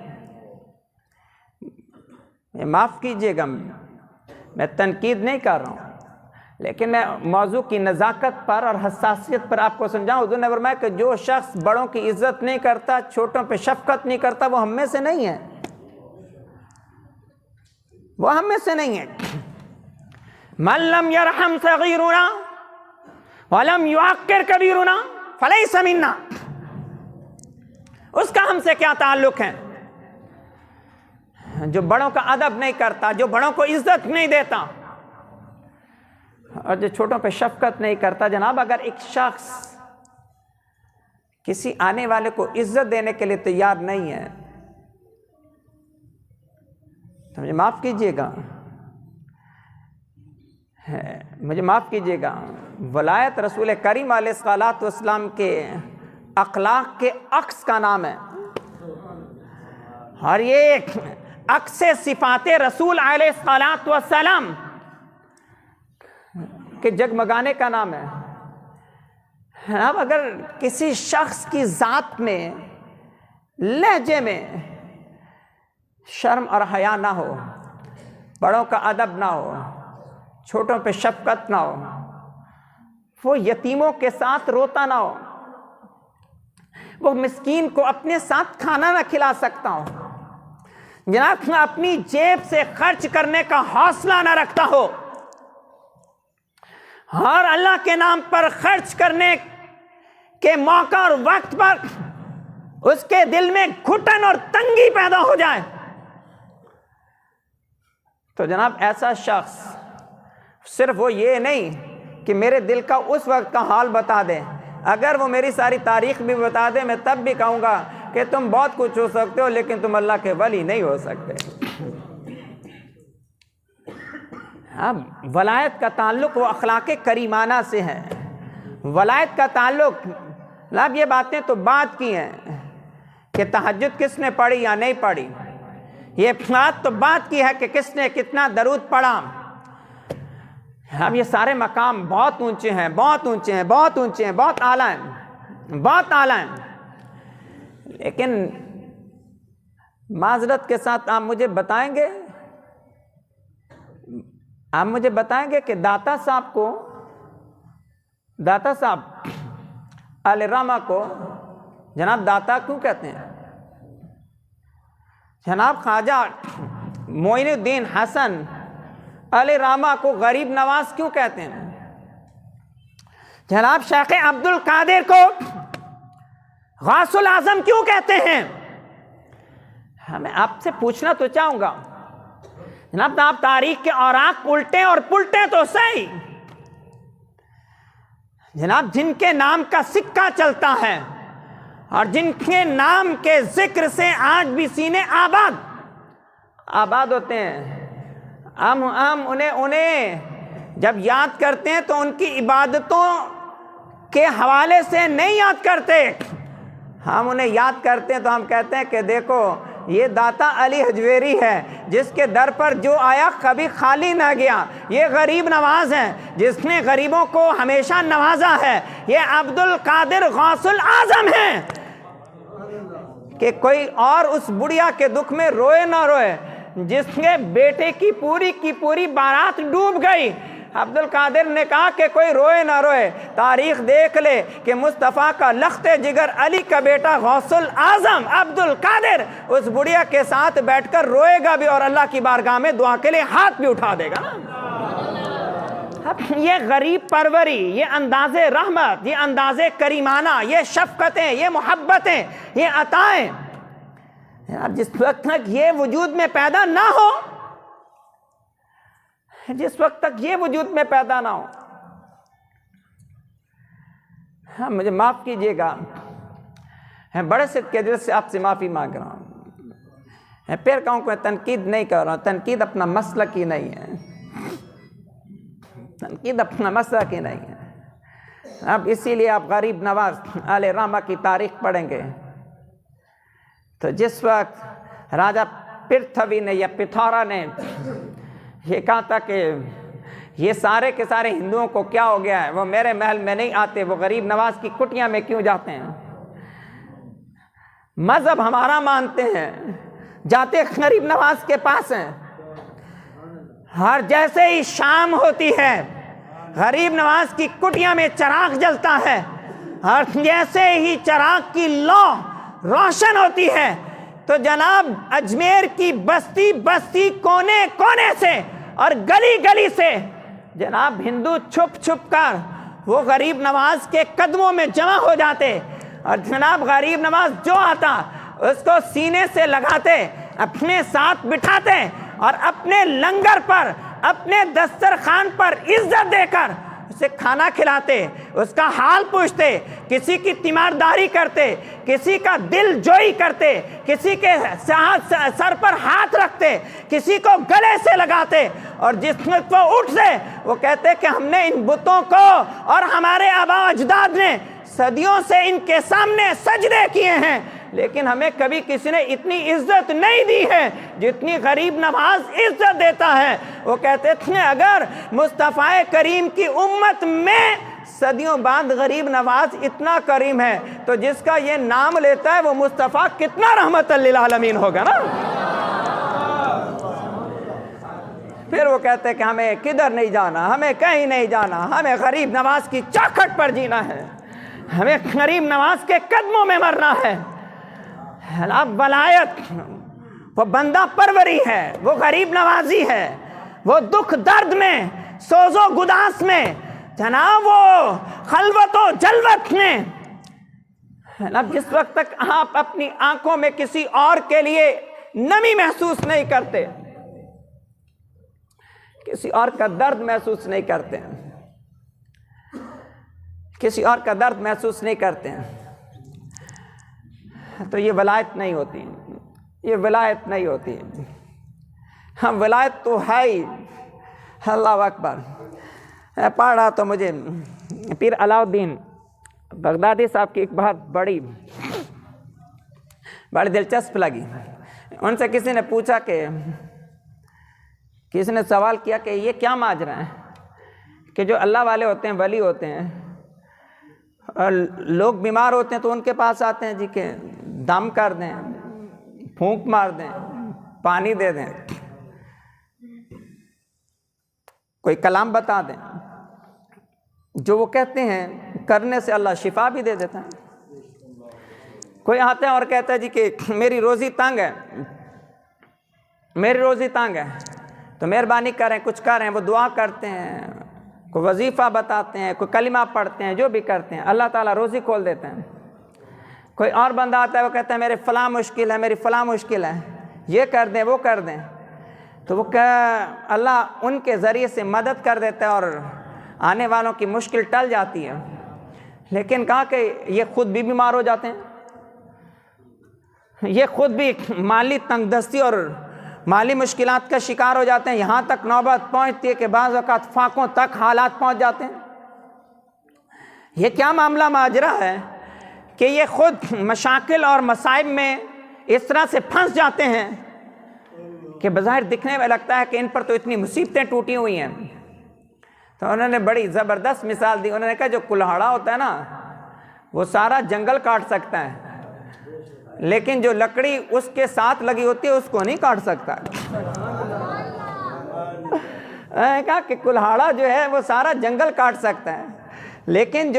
معاف کیجیے گا میں تنقید نہیں کر رہا ہوں، لیکن میں موضوع کی نزاکت پر اور حساسیت پر آپ کو سمجھاؤں۔ حضور نے فرمایا کہ جو شخص بڑوں کی عزت نہیں کرتا، چھوٹوں پہ شفقت نہیں کرتا، وہ ہم میں سے نہیں ہے، وہ ہم میں سے نہیں ہے۔ من لم یرحم صغیرنا ولم یعقر کبیرنا فلیس منا، اس کا ہم سے کیا تعلق ہے؟ جو بڑوں کا ادب نہیں کرتا، جو بڑوں کو عزت نہیں دیتا، اور جو چھوٹوں پہ شفقت نہیں کرتا۔ جناب اگر ایک شخص کسی آنے والے کو عزت دینے کے لیے تیار نہیں ہے تو مجھے معاف کیجیے گا، مجھے معاف کیجیے گا، ولایت رسول کریم علیہ الصلوۃ والسلام کے اخلاق کے عکس کا نام ہے، اور یہ عکس صفات رسول علیہ الصلوۃ والسلام کے جگمگانے کا نام ہے۔ اب اگر کسی شخص کی ذات میں، لہجے میں شرم اور حیا نہ ہو، بڑوں کا ادب نہ ہو، چھوٹوں پہ شفقت نہ ہو، وہ یتیموں کے ساتھ روتا نہ ہو، وہ مسکین کو اپنے ساتھ کھانا نہ کھلا سکتا ہو، جناب اپنی جیب سے خرچ کرنے کا حوصلہ نہ رکھتا ہو، اور اللہ کے نام پر خرچ کرنے کے موقع اور وقت پر اس کے دل میں گھٹن اور تنگی پیدا ہو جائے، تو جناب ایسا شخص صرف وہ یہ نہیں کہ میرے دل کا اس وقت کا حال بتا دے، اگر وہ میری ساری تاریخ بھی بتا دے، میں تب بھی کہوں گا کہ تم بہت کچھ ہو سکتے ہو لیکن تم اللہ کے ولی نہیں ہو سکتے۔ اب ولایت کا تعلق وہ اخلاق کریمانہ سے ہے، ولایت کا تعلق، اب یہ باتیں تو بات کی ہیں کہ تہجد کس نے پڑھی یا نہیں پڑھی، یہ بات تو بات کی ہے کہ کس نے کتنا درود پڑھا۔ اب یہ سارے مقام بہت اونچے ہیں، بہت اونچے ہیں، بہت اونچے ہیں، بہت اعلیٰ ہیں، بہت اعلیٰ ہیں، لیکن معذرت کے ساتھ آپ مجھے بتائیں گے کہ داتا صاحب علیہ رحمہ کو جناب داتا کیوں کہتے ہیں؟ جناب خواجہ معین الدین حسن علیہ رحمہ کو غریب نواز کیوں کہتے ہیں؟ جناب شیخ عبد القادر کو غوث الاعظم کیوں کہتے ہیں؟ میں آپ سے پوچھنا تو چاہوں گا، جناب آپ تاریخ کے اوراق الٹیں اور پلٹیں تو صحیح، جناب جن کے نام کا سکہ چلتا ہے اور جن کے نام کے ذکر سے آج بھی سینے آباد ہوتے ہیں، ہم انہیں جب یاد کرتے ہیں تو ان کی عبادتوں کے حوالے سے نہیں یاد کرتے، ہم انہیں یاد کرتے ہیں تو ہم کہتے ہیں کہ دیکھو یہ داتا علی حجویری ہے جس کے در پر جو آیا کبھی خالی نہ گیا، یہ غریب نواز ہے جس نے غریبوں کو ہمیشہ نوازا ہے، یہ عبد القادر غوث الاعظم ہے کہ کوئی اور اس بڑھیا کے دکھ میں روئے نہ روئے، جس کے بیٹے کی پوری بارات ڈوب گئی۔ عبد القادر نے کہا کہ کوئی روئے نہ روئے، تاریخ دیکھ لے کہ مصطفیٰ کا لخت جگر علی کا بیٹا غوث الاعظم عبد القادر اس بڑھیا کے ساتھ بیٹھ کر روئے گا بھی اور اللہ کی بارگاہ میں دعا کے لیے ہاتھ بھی اٹھا دے گا نا۔ یہ غریب پروری، یہ انداز رحمت، یہ انداز کریمانہ، یہ شفقتیں، یہ محبتیں، یہ عطائیں، جس وقت تک یہ وجود میں پیدا نہ ہو، جس وقت تک یہ وجود میں پیدا نہ ہو، ہاں مجھے معاف کیجئے گا، بڑے صدق کے دل سے آپ سے معافی مانگ رہا ہوں۔ پھر کہوں کہ تنقید نہیں کر رہا ہوں، تنقید اپنا مسلک ہی نہیں ہے، تنقید اپنا مسلک ہی نہیں ہے۔ اب اسی لیے آپ غریب نواز آل رحمہ کی تاریخ پڑھیں گے تو جس وقت راجہ پرتھوی نے یا پتھورا نے یہ کہا تھا کہ یہ سارے کے سارے ہندوؤں کو کیا ہو گیا ہے، وہ میرے محل میں نہیں آتے، وہ غریب نواز کی کٹیاں میں کیوں جاتے ہیں، مذہب ہمارا مانتے ہیں، جاتے غریب نواز کے پاس ہیں۔ ہر جیسے ہی شام ہوتی ہے غریب نواز کی کٹیاں میں چراغ جلتا ہے، اور جیسے ہی چراغ کی لو روشن ہوتی ہے تو جناب اجمیر کی بستی بستی کونے کونے سے اور گلی گلی سے جناب ہندو چھپ چھپ کر وہ غریب نواز کے قدموں میں جمع ہو جاتے، اور جناب غریب نواز جو آتا اس کو سینے سے لگاتے، اپنے ساتھ بٹھاتے اور اپنے لنگر پر، اپنے دسترخوان پر عزت دے کر اسے کھانا کھلاتے، اس کا حال پوچھتے، کسی کی تیمارداری کرتے، کسی کا دل جوئی کرتے، کسی کے سر پر ہاتھ رکھتے، کسی کو گلے سے لگاتے، اور جس وقت وہ اٹھتے وہ کہتے کہ ہم نے ان بتوں کو اور ہمارے آبا و اجداد نے صدیوں سے ان کے سامنے سجدے کیے ہیں، لیکن ہمیں کبھی کسی نے اتنی عزت نہیں دی ہے جتنی غریب نواز عزت دیتا ہے۔ وہ کہتے تھے اگر مصطفیٰ کریم کی امت میں صدیوں بعد غریب نواز اتنا کریم ہے تو جس کا یہ نام لیتا ہے وہ مصطفیٰ کتنا رحمت للعالمین ہوگا نا۔ پھر وہ کہتے ہیں کہ ہمیں کدھر نہیں جانا، ہمیں کہیں نہیں جانا، ہمیں غریب نواز کی چوکھٹ پر جینا ہے، ہمیں غریب نواز کے قدموں میں مرنا ہے۔ اب ولایت وہ بندہ پروری ہے، وہ غریب نوازی ہے، وہ دکھ درد میں، سوز و گداس میں، جناب وہ خلوت و جلوت میں، اب جس وقت تک آپ اپنی آنکھوں میں کسی اور کے لیے نمی محسوس نہیں کرتے، کسی اور کا درد محسوس نہیں کرتے، کسی اور کا درد محسوس نہیں کرتے ہیں تو یہ ولایت نہیں ہوتی، یہ ولایت نہیں ہوتی۔ ہم ولایت تو ہے ہی، اللہ اکبر۔ پڑھ رہا تو مجھے پیر علاء الدین بغدادی صاحب کی ایک بات بڑی دلچسپ لگی۔ ان سے کسی نے پوچھا کہ کسی نے سوال کیا کہ یہ کیا ماجرا ہے کہ جو اللہ والے ہوتے ہیں، ولی ہوتے ہیں، اور لوگ بیمار ہوتے ہیں تو ان کے پاس آتے ہیں جی کہ دم کر دیں، پھونک مار دیں، پانی دے دیں، کوئی کلام بتا دیں، جو وہ کہتے ہیں کرنے سے اللہ شفا بھی دے دیتا ہے۔ کوئی آتا ہے اور کہتا ہے جی کہ میری روزی تنگ ہے، میری روزی تنگ ہے تو مہربانی کریں کچھ کریں، وہ دعا کرتے ہیں، کوئی وظیفہ بتاتے ہیں، کوئی کلمہ پڑھتے ہیں، جو بھی کرتے ہیں اللہ تعالیٰ روزی کھول دیتے ہیں۔ کوئی اور بندہ آتا ہے وہ کہتا ہے میرے فلاں مشکل ہے، میری فلاں مشکل ہے، یہ کر دیں وہ کر دیں، تو وہ اللہ ان کے ذریعے سے مدد کر دیتا ہے اور آنے والوں کی مشکل ٹل جاتی ہے۔ لیکن کہا کہ یہ خود بھی بیمار ہو جاتے ہیں، یہ خود بھی مالی تنگ دستی اور مالی مشکلات کا شکار ہو جاتے ہیں، یہاں تک نوبت پہنچتی ہے کہ بعض اوقات فاقوں تک حالات پہنچ جاتے ہیں۔ یہ کیا معاملہ ماجرا ہے کہ یہ خود مشاکل اور مصائب میں اس طرح سے پھنس جاتے ہیں کہ بظاہر دکھنے میں لگتا ہے کہ ان پر تو اتنی مصیبتیں ٹوٹی ہوئی ہیں۔ تو انہوں نے بڑی زبردست مثال دی، انہوں نے کہا جو کلہاڑا ہوتا ہے نا وہ سارا جنگل کاٹ سکتا ہے، لیکن جو لکڑی اس کے ساتھ لگی ہوتی ہے اس کو نہیں کاٹ سکتا۔ کہا کہ کلہاڑا جو ہے وہ سارا جنگل کاٹ سکتا ہے، لیکن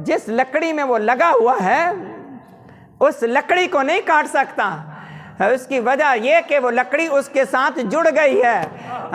جس لکڑی میں وہ لگا ہوا ہے اس لکڑی کو نہیں کاٹ سکتا۔ اس کی وجہ یہ کہ وہ لکڑی اس کے ساتھ جڑ گئی ہے۔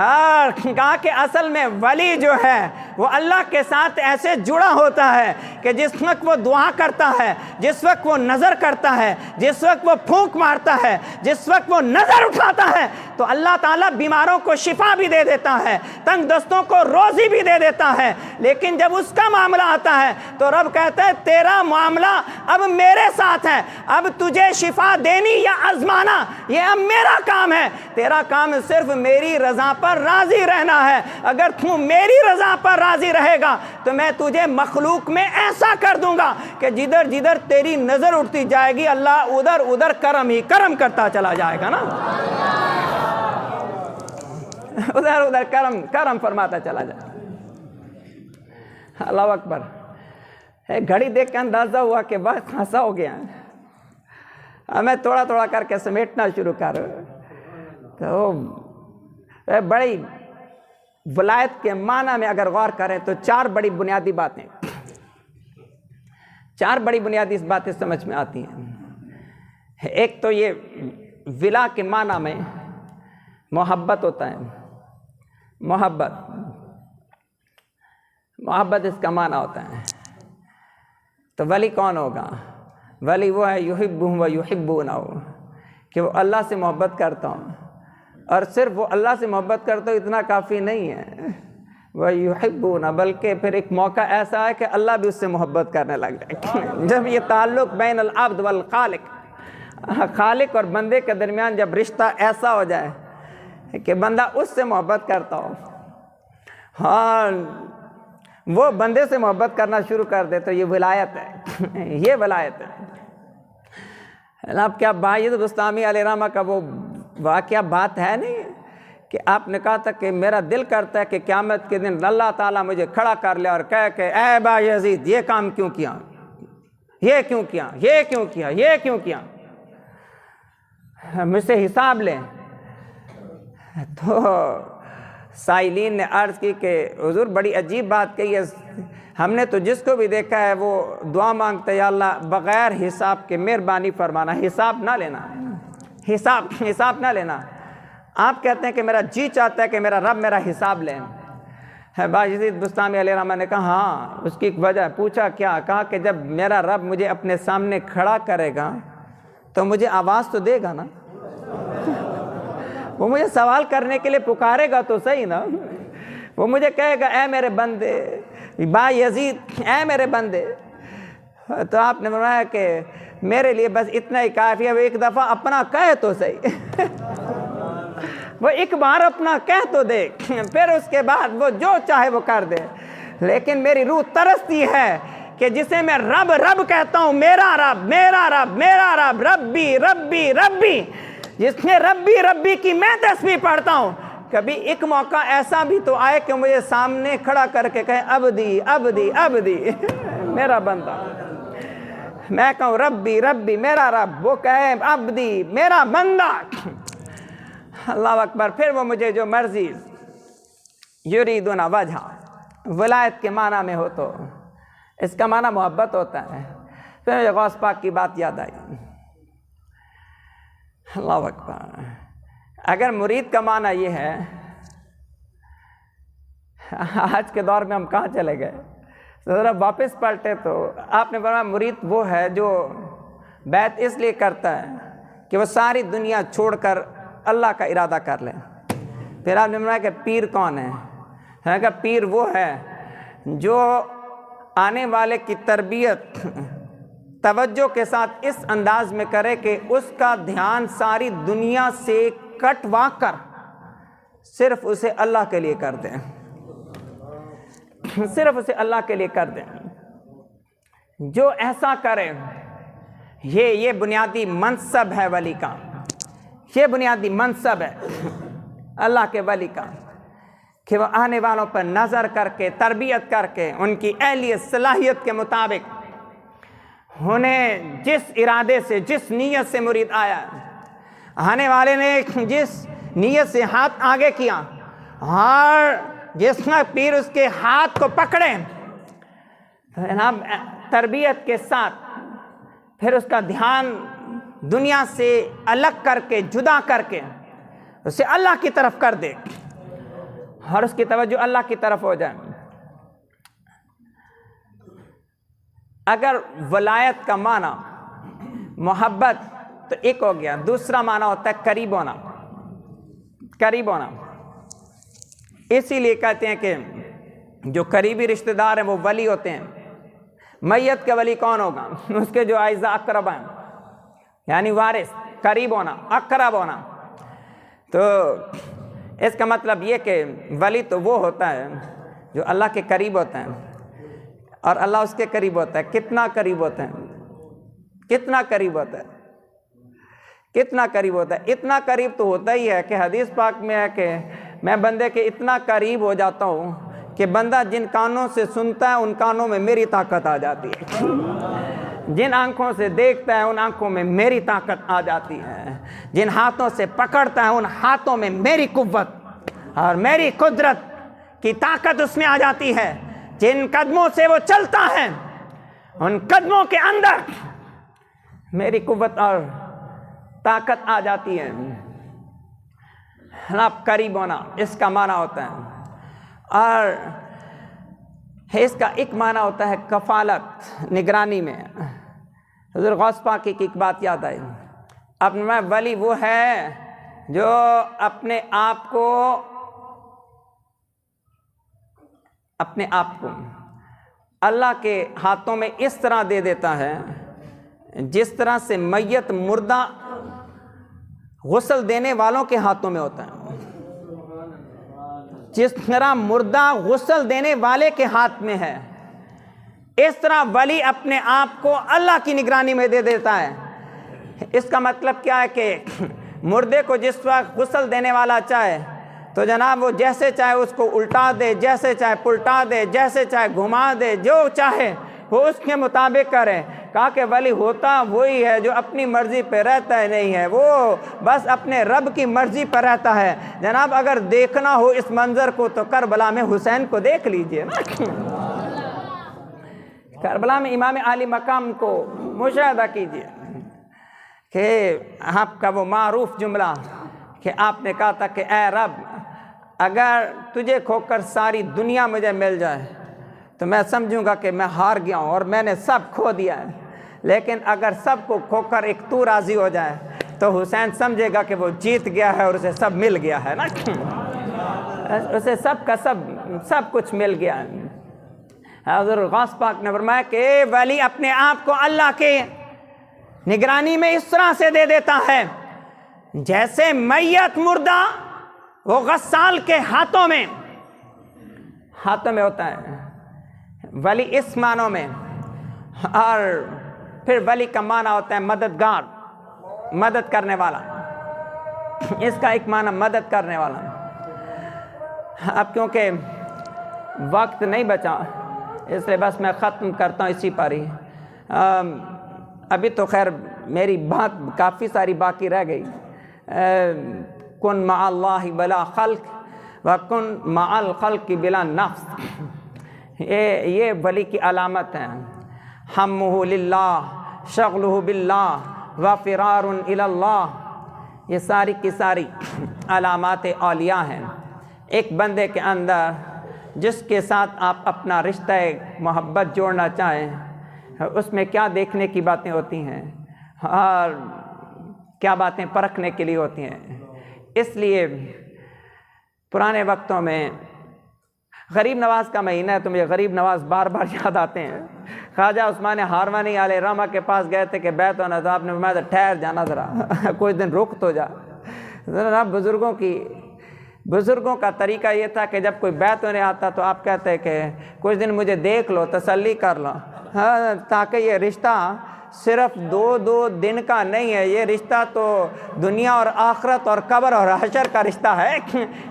اور کہا کہ اصل میں ولی جو ہے وہ اللہ کے ساتھ ایسے جڑا ہوتا ہے کہ جس وقت وہ دعا کرتا ہے، جس وقت وہ نظر کرتا ہے، جس وقت وہ پھونک مارتا ہے، جس وقت وہ نظر اٹھاتا ہے تو اللہ تعالیٰ بیماروں کو شفا بھی دے دیتا ہے، تنگ دستوں کو روزی بھی دے دیتا ہے۔ لیکن جب اس کا معاملہ آتا ہے تو رب کہتا ہے تیرا معاملہ اب میرے ساتھ ہے، اب تجھے شفا دینی یا آزمانا یہ اب میرا کام ہے، تیرا کام صرف میری رضا پر راضی رہنا ہے۔ اگر تو میری رضا پر راضی رہے گا تو میں تجھے مخلوق میں ایسا کر دوں گا کہ جدھر جدھر تیری نظر اٹھتی جائے گی اللہ ادھر ادھر کرم ہی کرم کرتا چلا جائے گا نا، ادھر ادھر کرم کرم فرماتا چلا جائے۔ اللہ اکبر۔ گھڑی دیکھ کے اندازہ ہوا کہ بہت خاصا ہو گیا، میں تھوڑا تھوڑا کر کے سمیٹنا شروع کر تو بڑی ولایت کے معنی میں اگر غور کریں تو چار بڑی بنیادی باتیں سمجھ میں آتی ہیں۔ ایک تو یہ ولا کے معنی میں محبت ہوتا ہے، محبت اس کا معنی ہوتا ہے۔ تو ولی کون ہوگا؟ ولی وہ ہے یحبہم و یحبونہ، کہ وہ اللہ سے محبت کرتا ہوں، اور صرف وہ اللہ سے محبت کرتا ہوں اتنا کافی نہیں ہے، وہ یحبونہ، بلکہ پھر ایک موقع ایسا ہے کہ اللہ بھی اس سے محبت کرنے لگ جائے۔ جب یہ تعلق بین العبد والخالق، خالق اور بندے کے درمیان جب رشتہ ایسا ہو جائے کہ بندہ اس سے محبت کرتا ہو، ہاں وہ بندے سے محبت کرنا شروع کر دے، تو یہ ولایت ہے، یہ ولایت ہے۔ اب کیا بایزید بسطامی علیہ الرحمہ کا وہ واقعہ بات ہے نہیں کہ آپ نے کہا تھا کہ میرا دل کرتا ہے کہ قیامت کے دن اللہ تعالیٰ مجھے کھڑا کر لے اور کہے کہ اے بایزید یہ کام کیوں کیا، یہ کیوں کیا، یہ کیوں کیا، یہ کیوں کیا، مجھ سے حساب لیں۔ تو سائلین نے عرض کی کہ حضور بڑی عجیب بات کہی ہے، ہم نے تو جس کو بھی دیکھا ہے وہ دعا مانگتا ہے یا اللہ بغیر حساب کے مہربانی فرمانا، حساب نہ لینا، حساب نہ لینا۔ آپ کہتے ہیں کہ میرا جی چاہتا ہے کہ میرا رب میرا حساب لیں۔ بایزید بسطامی علیہ الرحمہ نے کہا ہاں، اس کی ایک وجہ پوچھا کیا؟ کہا کہ جب میرا رب مجھے اپنے سامنے کھڑا کرے گا تو مجھے آواز تو دے گا نا، وہ مجھے سوال کرنے کے لیے پکارے گا تو صحیح نا، وہ مجھے کہے گا اے میرے بندے بایزید، اے میرے بندے۔ تو آپ نے فرمایا کہ میرے لیے بس اتنا ہی کافی ہے، وہ ایک دفعہ اپنا کہے تو صحیح، وہ ایک بار اپنا کہہ تو دے، پھر اس کے بعد وہ جو چاہے وہ کر دے۔ لیکن میری روح ترستی ہے کہ جسے میں رب رب کہتا ہوں، میرا رب میرا رب میرا رب، ربی ربی ربی، جس نے ربی ربی کی میں تسبیح پڑھتا ہوں، کبھی ایک موقع ایسا بھی تو آئے کہ مجھے سامنے کھڑا کر کے کہے عبدی عبدی عبدی، میرا بندہ۔ میں کہوں ربی ربی میرا رب، وہ کہے عبدی میرا بندہ۔ اللہ اکبر۔ پھر وہ مجھے جو مرضی یریدون وجہ، ولایت کے معنی میں ہو تو اس کا معنی محبت ہوتا ہے۔ پھر مجھے غوث پاک کی بات یاد آئی۔ اللہ اکبر۔ اگر مرید کا معنی یہ ہے، آج کے دور میں ہم کہاں چلے گئے، ذرا واپس پلٹے تو آپ نے فرمایا مرید وہ ہے جو بیعت اس لیے کرتا ہے کہ وہ ساری دنیا چھوڑ کر اللہ کا ارادہ کر لے۔ پھر آپ نے فرمایا کہ پیر کون ہے؟ کہ پیر وہ ہے جو آنے والے کی تربیت توجہ کے ساتھ اس انداز میں کرے کہ اس کا دھیان ساری دنیا سے کٹوا کر صرف اسے اللہ کے لیے کر دیں، صرف اسے اللہ کے لیے کر دیں۔ جو ایسا کرے، یہ بنیادی منصب ہے ولی کا، یہ بنیادی منصب ہے اللہ کے ولی کا، کہ وہ آنے والوں پر نظر کر کے تربیت کر کے ان کی اہلیت صلاحیت کے مطابق انہیں جس ارادے سے، جس نیت سے مرید آیا، آنے والے نے جس نیت سے ہاتھ آگے کیا اور جس کا پیر اس کے ہاتھ کو پکڑے، جناب تربیت کے ساتھ پھر اس کا دھیان دنیا سے الگ کر کے، جدا کر کے اسے اللہ کی طرف کر دے اور اس کی توجہ اللہ کی طرف ہو جائے۔ اگر ولایت کا معنی محبت تو ایک ہو گیا، دوسرا معنی ہوتا ہے قریب ہونا، قریب ہونا۔ اسی لیے کہتے ہیں کہ جو قریبی رشتہ دار ہیں وہ ولی ہوتے ہیں۔ میت کے ولی کون ہوگا؟ اس کے جو اعزاء اقرب ہیں، یعنی وارث، قریب ہونا، اقرب ہونا۔ تو اس کا مطلب یہ کہ ولی تو وہ ہوتا ہے جو اللہ کے قریب ہوتا ہے اور اللہ اس کے قریب ہوتا ہے۔ کتنا قریب ہوتا ہے؟ کتنا قریب ہوتا ہے؟ کتنا قریب ہوتا ہے؟ اتنا قریب تو ہوتا ہی ہے کہ حدیث پاک میں ہے کہ میں بندے کے اتنا قریب ہو جاتا ہوں کہ بندہ جن کانوں سے سنتا ہے ان کانوں میں میری طاقت آ جاتی ہے، جن آنکھوں سے دیکھتا ہے ان آنکھوں میں میری طاقت آ جاتی ہے، جن ہاتھوں سے پکڑتا ہے ان ہاتھوں میں میری قوت اور میری قدرت کی طاقت اس میں آ جاتی ہے، جن قدموں سے وہ چلتا ہے ان قدموں کے اندر میری قوت اور طاقت آ جاتی ہے۔ آپ قریب ہونا اس کا معنی ہوتا ہے۔ اور اس کا ایک معنی ہوتا ہے کفالت، نگرانی میں۔ حضور غوث پاک کی ایک بات یاد آئی، اب میں ولی وہ ہے جو اپنے آپ کو اللہ کے ہاتھوں میں اس طرح دے دیتا ہے جس طرح سے میت مردہ غسل دینے والوں کے ہاتھوں میں ہوتا ہے، جس طرح مردہ غسل دینے والے کے ہاتھ میں ہے، اس طرح ولی اپنے آپ کو اللہ کی نگرانی میں دے دیتا ہے۔ اس کا مطلب کیا ہے کہ مردے کو جس وقت غسل دینے والا چاہے تو جناب وہ جیسے چاہے اس کو الٹا دے، جیسے چاہے پلٹا دے، جیسے چاہے گھما دے، جو چاہے وہ اس کے مطابق کرے۔ کہا کہ ولی ہوتا وہی ہے جو اپنی مرضی پہ رہتا ہے، نہیں ہے وہ بس اپنے رب کی مرضی پر رہتا ہے۔ جناب اگر دیکھنا ہو اس منظر کو تو کربلا میں حسین کو دیکھ لیجئے، کربلا میں امام عالی مقام کو مشاہدہ کیجئے کہ آپ کا وہ معروف جملہ کہ آپ نے کہا تھا کہ اے رب اگر تجھے کھو کر ساری دنیا مجھے مل جائے تو میں سمجھوں گا کہ میں ہار گیا ہوں اور میں نے سب کھو دیا ہے، لیکن اگر سب کو کھو کر ایک تو راضی ہو جائے تو حسین سمجھے گا کہ وہ جیت گیا ہے اور اسے سب مل گیا ہے نا، اسے سب کا سب کچھ مل گیا ہے۔ حضور غوث پاک نے فرمایا کہ ولی اپنے آپ کو اللہ کے نگرانی میں اس طرح سے دے دیتا ہے جیسے میت مردہ وہ غسال کے ہاتھوں میں ہوتا ہے، ولی اس معنوں میں۔ اور پھر ولی کا معنی ہوتا ہے مددگار، مدد کرنے والا، اس کا ایک معنی مدد کرنے والا۔ اب کیونکہ وقت نہیں بچا اس لیے بس میں ختم کرتا ہوں اسی پر ہی۔ ابھی تو خیر میری بات کافی ساری باقی رہ گئی۔ کن مع اللہ بلا خلق وکن مع الخلق بلا نفس، یہ ولی کی علامت ہے۔ ہمہ للہ شغلہ باللہ وفرار الی اللہ، یہ ساری کی ساری علامات اولیاء ہیں۔ ایک بندے کے اندر جس کے ساتھ آپ اپنا رشتہ محبت جوڑنا چاہیں اس میں کیا دیکھنے کی باتیں ہوتی ہیں اور کیا باتیں پرکھنے کے لیے ہوتی ہیں۔ اس لیے پرانے وقتوں میں غریب نواز کا مہینہ ہے تو مجھے غریب نواز بار بار یاد آتے ہیں۔ خواجہ عثمان ہاروانی علیہ رحمہ کے پاس گئے تھے کہ بیعت ہونا، تو آپ نے فرمایا ٹھہر جانا ذرا کچھ دن رک تو جا۔ ذرا بزرگوں کا طریقہ یہ تھا کہ جب کوئی بیعت ہونے آتا تو آپ کہتے کہ کچھ دن مجھے دیکھ لو، تسلی کر لو، تاکہ یہ رشتہ صرف دو دن کا نہیں ہے، یہ رشتہ تو دنیا اور آخرت اور قبر اور حشر کا رشتہ ہے۔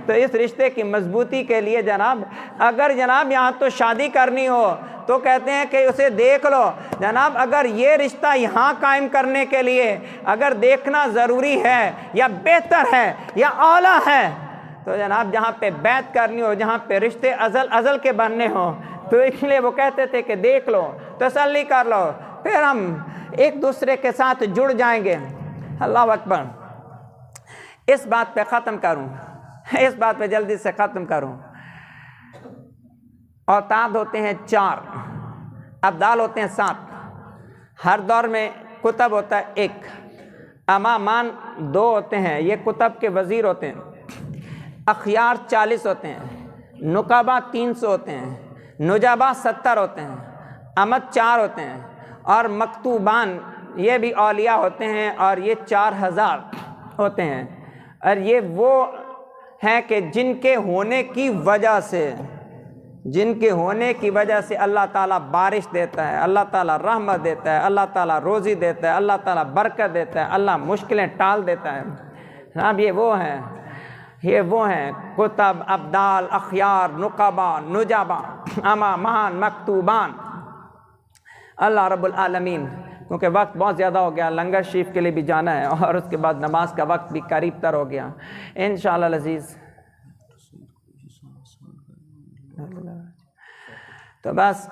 تو اس رشتے کی مضبوطی کے لیے جناب، اگر جناب یہاں تو شادی کرنی ہو تو کہتے ہیں کہ اسے دیکھ لو۔ جناب اگر یہ رشتہ یہاں قائم کرنے کے لیے اگر دیکھنا ضروری ہے یا بہتر ہے یا اعلیٰ ہے، تو جناب جہاں پہ بیعت کرنی ہو، جہاں پہ رشتے ازل کے بننے ہوں، تو اس لیے وہ کہتے تھے کہ دیکھ لو، تسلی کر لو، پھر ہم ایک دوسرے کے ساتھ جڑ جائیں گے۔ اللہ اکبر۔ اس بات پہ ختم کروں، اس بات پہ جلدی سے ختم کروں۔ اوتاد ہوتے ہیں 4، ابدال ہوتے ہیں 7، ہر دور میں کتب ہوتا ہے 1، امامان 2 ہوتے ہیں، یہ کتب کے وزیر ہوتے ہیں، اخیار 40 ہوتے ہیں، نقبا 300 ہوتے ہیں، نجبا 70 ہوتے ہیں، امت 4 ہوتے ہیں، اور مکتوبان یہ بھی اولیاء ہوتے ہیں اور یہ 4000 ہوتے ہیں۔ اور یہ وہ ہیں کہ جن کے ہونے کی وجہ سے اللہ تعالیٰ بارش دیتا ہے، اللہ تعالیٰ رحمت دیتا ہے، اللہ تعالیٰ روزی دیتا ہے، اللہ تعالیٰ برکت دیتا ہے، اللہ مشکلیں ٹال دیتا ہے۔ جناب یہ وہ ہیں کتب، ابدال، اخیار، نقبا، نجبا، امامان، مکتوبان۔ اللہ رب العالمین، کیونکہ وقت بہت زیادہ ہو گیا، لنگر شریف کے لیے بھی جانا ہے اور اس کے بعد نماز کا وقت بھی قریب تر ہو گیا انشاءاللہ العزیز۔ تو بس